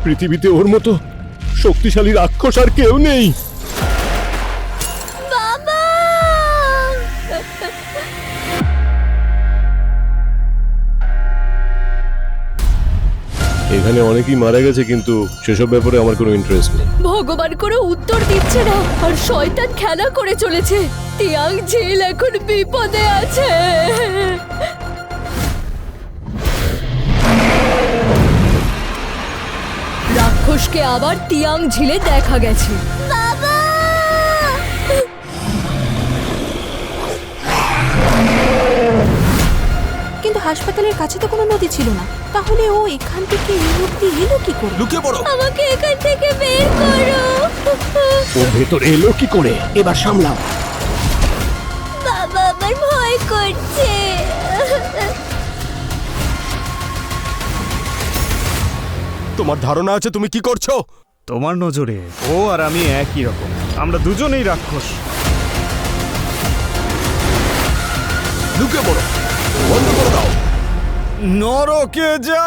পৃথিবীতে ওর মতো শক্তিশালী রাক্ষস আর কেউ নেই। বাবা! এখানে অনেকেই মারা গেছে, কিন্তু সেসব ব্যাপারে আমার কোনো ইন্টারেস্ট নেই। ভগবান করে উত্তর দিচ্ছে না আর শয়তান খেলা করে চলেছে। তিয়াং ঝিল এখন বিপদে আছে। রাক্ষসকে আবার তিয়াং ঝিলে দেখা গেছে। বাবা! কিন্তু হাসপাতালের কাছে তো কোনো নদী ছিল না, তাহলে ও এখান থেকে এই অবধি এলো কি করে? লুকিয়ে পড়ো। আমাকে এখান থেকে বের করো। ও ভেতরে এলো কি করে? এবার সামলাও। বাবা, আমার ভয় করছে। তোমার ধারণা আছে তুমি কি করছো? তোমার নজরে ও আর আমি একই রকম, আমরা দুজনেই রাক্ষস। লুকিয়ে পড়ো, বন্ধ করে দাও। নরকে যা।